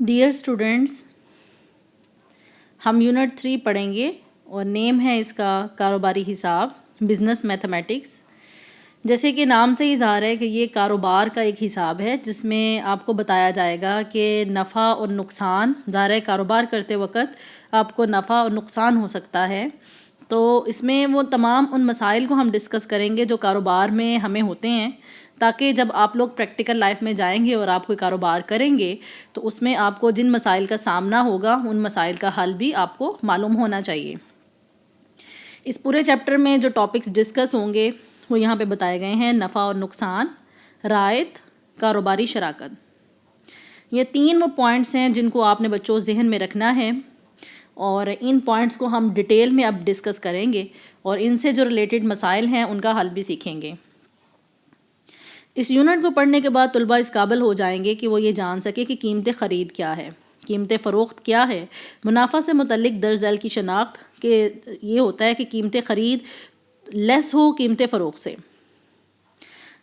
Dear students, ہم unit 3 پڑھیں گے اور نیم ہے اس کا کاروباری حساب، بزنس میتھمیٹکس۔ جیسے کہ نام سے ہی ظاہر ہے کہ یہ کاروبار کا ایک حساب ہے جس میں آپ کو بتایا جائے گا کہ نفع اور نقصان، ظاہر ہے کاروبار کرتے وقت آپ کو نفع اور نقصان ہو سکتا ہے، تو اس میں وہ تمام ان مسائل کو ہم ڈسکس کریں گے جو کاروبار میں ہمیں ہوتے ہیں، تاکہ جب آپ لوگ پریکٹیکل لائف میں جائیں گے اور آپ کوئی کاروبار کریں گے تو اس میں آپ کو جن مسائل کا سامنا ہوگا ان مسائل کا حل بھی آپ کو معلوم ہونا چاہیے۔ اس پورے چیپٹر میں جو ٹاپکس ڈسکس ہوں گے وہ یہاں پہ بتائے گئے ہیں: نفع اور نقصان، رعایت، کاروباری شراکت۔ یہ 3 وہ پوائنٹس ہیں جن کو آپ نے بچوں ذہن میں رکھنا ہے، اور ان پوائنٹس کو ہم ڈیٹیل میں اب ڈسکس کریں گے اور ان سے جو ریلیٹڈ مسائل ہیں ان کا حل بھی سیکھیں گے۔ اس یونٹ کو پڑھنے کے بعد طلباء اس قابل ہو جائیں گے کہ وہ یہ جان سکے کہ قیمت خرید کیا ہے، قیمت فروخت کیا ہے، منافع سے متعلق درج ذیل کی شناخت، کہ یہ ہوتا ہے کہ قیمت خرید لیس ہو قیمت فروخت سے۔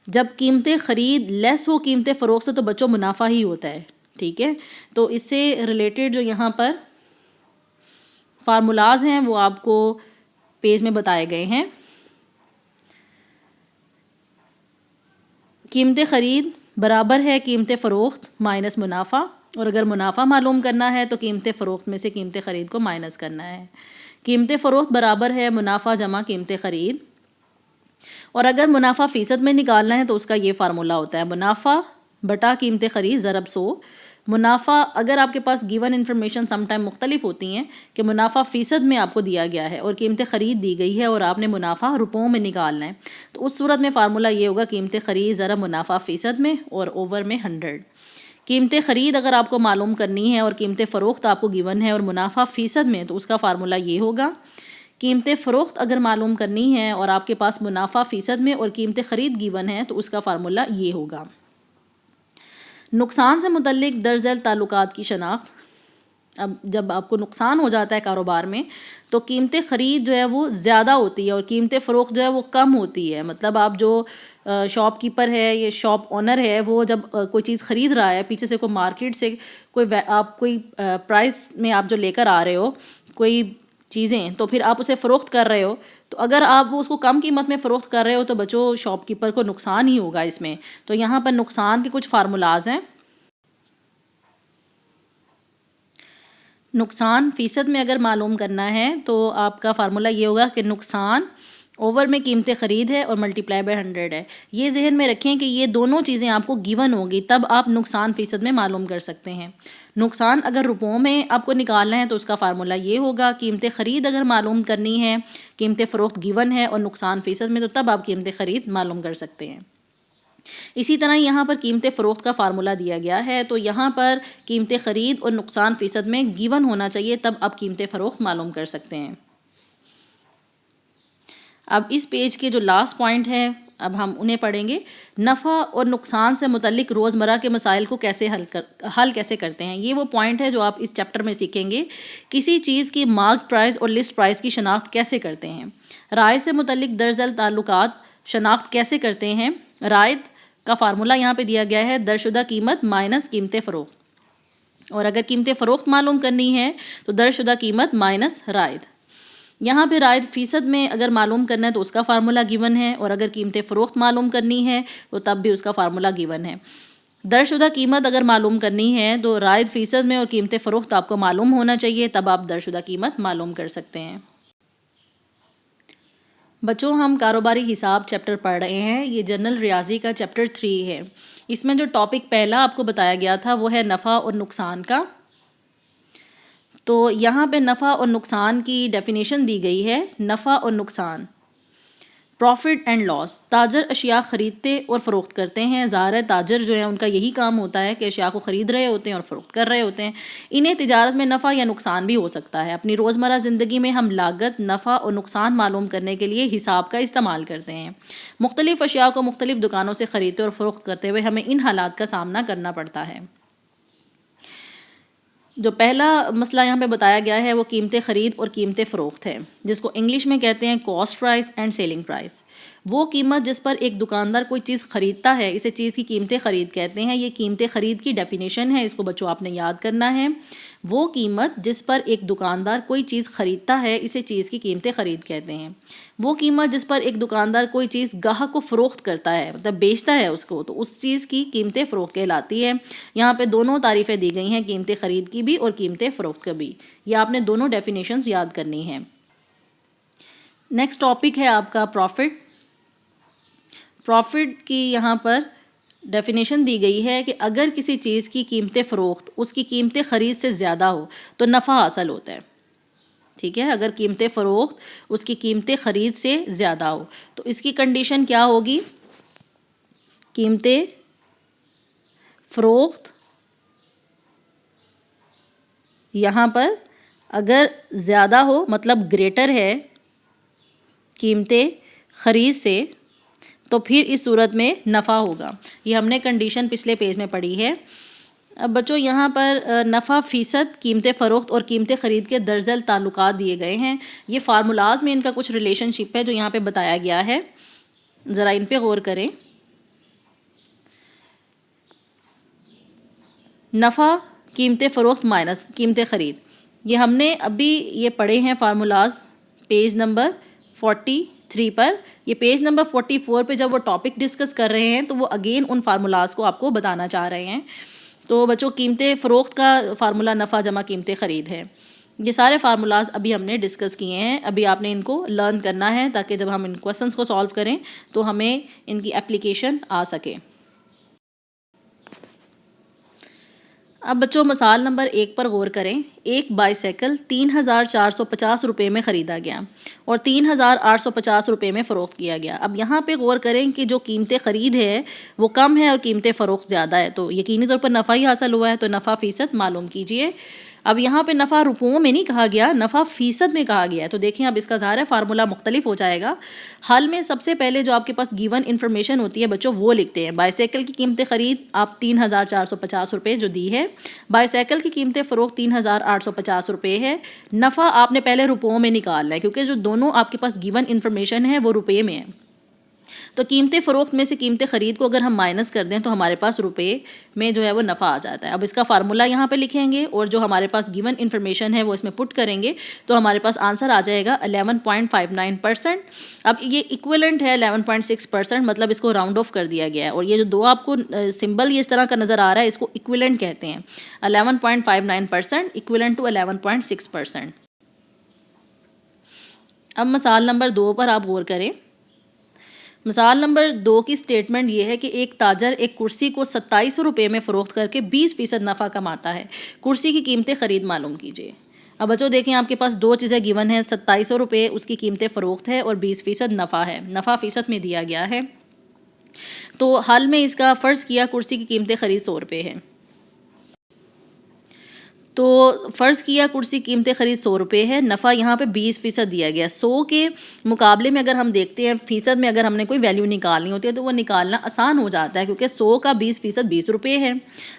جب قیمت خرید لیس ہو قیمت فروخت سے تو بچوں منافع ہی ہوتا ہے، ٹھیک ہے؟ تو اس سے ریلیٹڈ جو یہاں پر فارمولاز ہیں وہ آپ کو پیج میں بتائے گئے ہیں۔ قیمت خرید برابر ہے قیمت فروخت مائنس منافع، اور اگر منافع معلوم کرنا ہے تو قیمت فروخت میں سے قیمت خرید کو مائنس کرنا ہے۔ قیمت فروخت برابر ہے منافع جمع قیمت خرید، اور اگر منافع فیصد میں نکالنا ہے تو اس کا یہ فارمولا ہوتا ہے: منافع بٹا قیمت خرید ضرب 100۔ منافع، اگر آپ کے پاس گیون انفارمیشن سم ٹائم مختلف ہوتی ہیں کہ منافع فیصد میں آپ کو دیا گیا ہے اور قیمت خرید دی گئی ہے اور آپ نے منافع روپوں میں نکالنا ہے، تو اس صورت میں فارمولا یہ ہوگا: قیمت خرید ضرب منافع فیصد میں اور اوور میں 100۔ قیمت خرید اگر آپ کو معلوم کرنی ہے اور قیمت فروخت آپ کو گیون ہے اور منافع فیصد میں، تو اس کا فارمولا یہ ہوگا: قیمت فروخت اگر معلوم کرنی ہے اور آپ کے پاس منافع فیصد میں اور قیمت خرید گیون ہے تو اس کا فارمولا یہ ہوگا۔ نقصان سے متعلق درج ذیل تعلقات کی شناخت۔ اب جب آپ کو نقصان ہو جاتا ہے کاروبار میں تو قیمت خرید جو ہے وہ زیادہ ہوتی ہے اور قیمت فروخت جو ہے وہ کم ہوتی ہے۔ مطلب آپ جو شاپ کیپر ہے یا شاپ اونر ہے، وہ جب کوئی چیز خرید رہا ہے پیچھے سے، کوئی مارکیٹ سے آپ کوئی پرائس میں آپ جو لے کر آ رہے ہو کوئی چیزیں، تو پھر آپ اسے فروخت کر رہے ہو، تو اگر آپ اس کو کم قیمت میں فروخت کر رہے ہو تو بچوں شاپ کیپر کو نقصان ہی ہوگا اس میں۔ تو یہاں پر نقصان کے کچھ فارمولاز ہیں۔ نقصان فیصد میں اگر معلوم کرنا ہے تو آپ کا فارمولا یہ ہوگا کہ نقصان اوور میں قیمت خرید ہے اور ملٹیپلائی بائی 100 ہے۔ یہ ذہن میں رکھیں کہ یہ دونوں چیزیں آپ کو گیون ہوگی، تب آپ نقصان فیصد میں معلوم کر سکتے ہیں۔ نقصان اگر روپوں میں آپ کو نکالنا ہے تو اس کا فارمولا یہ ہوگا: قیمت خرید اگر معلوم کرنی ہے، قیمت فروخت گیون ہے اور نقصان فیصد میں، تو تب آپ قیمت خرید معلوم کر سکتے ہیں۔ اسی طرح یہاں پر قیمت فروخت کا فارمولا دیا گیا ہے، تو یہاں پر قیمت خرید اور نقصان فیصد میں گیون ہونا چاہیے، تب آپ قیمت فروخت معلوم کر سکتے ہیں۔ اب اس پیج کے جو لاسٹ پوائنٹ ہے اب ہم انہیں پڑھیں گے: نفع اور نقصان سے متعلق روزمرہ کے مسائل کو کیسے حل کیسے کرتے ہیں۔ یہ وہ پوائنٹ ہے جو آپ اس چیپٹر میں سیکھیں گے۔ کسی چیز کی مارک پرائس اور لسٹ پرائس کی شناخت کیسے کرتے ہیں۔ رائے سے متعلق درج ذیل تعلقات شناخت کیسے کرتے ہیں۔ رعایت کا فارمولا یہاں پہ دیا گیا ہے: درشدہ قیمت مائنس قیمت فروخت، اور اگر قیمت فروخت معلوم کرنی ہے تو درشدہ قیمت مائنس رعایت۔ یہاں پہ رعایت فیصد میں اگر معلوم کرنا ہے تو اس کا فارمولا گیون ہے، اور اگر قیمت فروخت معلوم کرنی ہے تو تب بھی اس کا فارمولا گیون ہے۔ درشدہ قیمت اگر معلوم کرنی ہے تو رعایت فیصد میں اور قیمت فروخت آپ کو معلوم ہونا چاہیے، تب آپ درشدہ قیمت معلوم کر سکتے ہیں۔ بچوں، ہم کاروباری حساب چیپٹر پڑھ رہے ہیں۔ یہ جنرل ریاضی کا چیپٹر 3 ہے۔ اس میں جو ٹاپک پہلا آپ کو بتایا گیا تھا وہ ہے نفع اور نقصان کا۔ تو یہاں پہ نفع اور نقصان کی ڈیفینیشن دی گئی ہے: نفع اور نقصان، پروفٹ اینڈ لاس۔ تاجر اشیاء خریدتے اور فروخت کرتے ہیں۔ ظاہر ہے تاجر جو ہے ان کا یہی کام ہوتا ہے کہ اشیاء کو خرید رہے ہوتے ہیں اور فروخت کر رہے ہوتے ہیں۔ انہیں تجارت میں نفع یا نقصان بھی ہو سکتا ہے۔ اپنی روزمرہ زندگی میں ہم لاگت، نفع اور نقصان معلوم کرنے کے لیے حساب کا استعمال کرتے ہیں۔ مختلف اشیاء کو مختلف دکانوں سے خریدتے اور فروخت کرتے ہوئے ہمیں ان حالات کا سامنا کرنا پڑتا ہے۔ جو پہلا مسئلہ یہاں پہ بتایا گیا ہے وہ قیمت خرید اور قیمت فروخت ہے، جس کو انگلش میں کہتے ہیں cost price and selling price. وہ قیمت جس پر ایک دکاندار کوئی چیز خریدتا ہے اسے چیز کی قیمت خرید کہتے ہیں۔ یہ قیمت خرید کی ڈیفینیشن ہے، اس کو بچوں آپ نے یاد کرنا ہے۔ وہ قیمت جس پر ایک دکاندار کوئی چیز خریدتا ہے اسے چیز کی قیمت خرید کہتے ہیں۔ وہ قیمت جس پر ایک دکاندار کوئی چیز گاہک کو فروخت کرتا ہے، مطلب بیچتا ہے اس کو، تو اس چیز کی قیمت فروخت کہلاتی ہے۔ یہاں پہ دونوں تعریفیں دی گئی ہیں، قیمت خرید کی بھی اور قیمت فروخت کی بھی۔ یہ آپ نے دونوں ڈیفینیشنز یاد کرنی ہیں۔ نیکسٹ ٹاپک ہے آپ کا پروفٹ۔ پروفٹ کی یہاں پر ڈیفینیشن دی گئی ہے کہ اگر کسی چیز کی قیمت فروخت اس کی قیمت خرید سے زیادہ ہو تو نفع حاصل ہوتا ہے، ٹھیک ہے۔ اگر قیمت فروخت اس کی قیمت خرید سے زیادہ ہو تو اس کی کنڈیشن کیا ہوگی؟ قیمت فروخت یہاں پر اگر زیادہ ہو مطلب گریٹر ہے قیمت خرید سے، تو پھر اس صورت میں نفع ہوگا۔ یہ ہم نے کنڈیشن پچھلے پیج میں پڑھی ہے۔ اب بچوں یہاں پر نفع فیصد قیمت فروخت اور قیمت خرید کے درج ذیل تعلقات دیے گئے ہیں۔ یہ فارمولاز میں ان کا کچھ ریلیشن شپ ہے جو یہاں پہ بتایا گیا ہے، ذرا ان پہ غور کریں۔ نفع قیمت فروخت مائنس قیمت خرید، یہ ہم نے ابھی یہ پڑھے ہیں فارمولاز پیج نمبر 43 پر۔ یہ پیج نمبر 44 پہ جب وہ ٹاپک ڈسکس کر رہے ہیں تو وہ اگین ان فارمولاز کو آپ کو بتانا چاہ رہے ہیں۔ تو بچوں قیمت فروخت کا فارمولہ نفع جمع قیمت خرید ہے۔ یہ سارے فارمولاز ابھی ہم نے ڈسکس کیے ہیں، ابھی آپ نے ان کو لرن کرنا ہے تاکہ جب ہم ان کویسچنس کو سالو کریں تو ہمیں ان کی اپلیکیشن آ سکے۔ اب بچوں مثال نمبر 1 پر غور کریں۔ ایک بائی سائیکل 3,450 روپے میں خریدا گیا اور 3,850 روپے میں فروخت کیا گیا۔ اب یہاں پہ غور کریں کہ جو قیمت خرید ہے وہ کم ہے اور قیمت فروخت زیادہ ہے، تو یقینی طور پر نفع ہی حاصل ہوا ہے، تو نفع فیصد معلوم کیجئے۔ اب یہاں پہ نفع روپوں میں نہیں کہا گیا، نفع فیصد میں کہا گیا ہے، تو دیکھیں اب اس کا ظاہر ہے فارمولہ مختلف ہو جائے گا۔ حل میں سب سے پہلے جو آپ کے پاس گیون انفارمیشن ہوتی ہے بچوں وہ لکھتے ہیں۔ بائی سائیکل کی قیمت خرید آپ 3,450 روپے جو دی ہے، بائی سائیکل کی قیمت فروخت 3,850 روپے ہے۔ نفع آپ نے پہلے روپوں میں نکالنا ہے کیونکہ جو دونوں آپ کے پاس گیون انفارمیشن ہے وہ روپے میں ہے، تو قیمت فروخت میں سے قیمت خرید کو اگر ہم مائنس کر دیں تو ہمارے پاس روپے میں جو ہے وہ نفع آ جاتا ہے۔ اب اس کا فارمولہ یہاں پہ لکھیں گے اور جو ہمارے پاس گیون انفارمیشن ہے وہ اس میں پٹ کریں گے تو ہمارے پاس آنسر آ جائے گا 11.59%۔ اب یہ ایکویلنٹ ہے 11.6%، مطلب اس کو راؤنڈ آف کر دیا گیا ہے، اور یہ جو دو آپ کو سمبل یہ اس طرح کا نظر آ رہا ہے اس کو ایکویلنٹ کہتے ہیں۔ 11.59% ایکویلنٹ ٹو 11.6%۔ اب مثال نمبر 2 پر آپ غور کریں۔ مثال نمبر 2 کی سٹیٹمنٹ یہ ہے کہ ایک تاجر ایک کرسی کو 2700 روپے میں فروخت کر کے 20% نفع کماتا ہے، کرسی کی قیمت خرید معلوم کیجیے۔ اب بچوں دیکھیں آپ کے پاس دو چیزیں گیون ہیں، 2700 روپے اس کی قیمت فروخت ہے اور 20% نفع ہے، نفع فیصد میں دیا گیا ہے۔ تو حل میں اس کا فرض کیا کرسی کی قیمت خرید 100 روپے ہے، تو فرض کیا کرسی قیمت خرید 100 روپے ہے، نفع یہاں پہ 20% دیا گیا۔ 100 کے مقابلے میں اگر ہم دیکھتے ہیں فیصد میں اگر ہم نے کوئی ویلیو نکالنی ہوتی ہے تو وہ نکالنا آسان ہو جاتا ہے، کیونکہ 100 کا 20% 20 روپے ہے،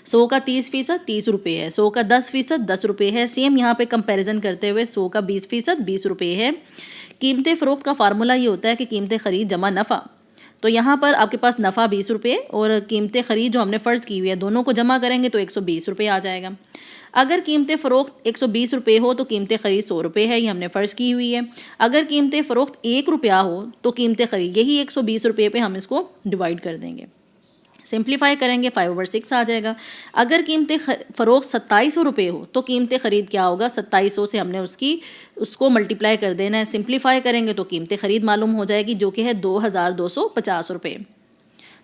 100 کا 30% 30 روپے ہے، 100 کا 10% 10 روپے ہے۔ سیم یہاں پہ کمپیریزن کرتے ہوئے 100 کا 20% 20 روپے ہے۔ قیمت فروخت کا فارمولہ یہ ہوتا ہے کہ قیمت خرید جمع نفع، تو یہاں پر آپ کے پاس نفع 20 روپے اور قیمت خرید جو ہم نے فرض کی ہوئی ہے دونوں کو جمع کریں گے تو 120 روپے آ جائے گا۔ اگر قیمت فروخت 120 روپے ہو تو قیمت خرید 100 روپے ہے، یہ ہم نے فرض کی ہوئی ہے۔ اگر قیمت فروخت 1 روپیہ ہو تو قیمت خرید یہی 120 روپے پہ ہم اس کو ڈیوائڈ کر دیں گے، سمپلیفائی کریں گے 5/6 آ جائے گا۔ اگر قیمت فروخت 2700 روپے ہو تو قیمت خرید کیا ہوگا، 2700 سے ہم نے اس کو ملٹیپلائی کر دینا ہے، سمپلیفائی کریں گے تو قیمت خرید معلوم ہو جائے گی جو کہ ہے 2250 روپے۔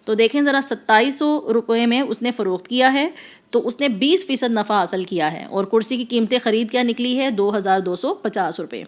تو دیکھیں ذرا 2700 روپے میں اس نے فروخت کیا ہے تو اس نے 20% نفع حاصل کیا ہے، اور کرسی کی قیمت خرید کیا نکلی ہے 2250 روپے۔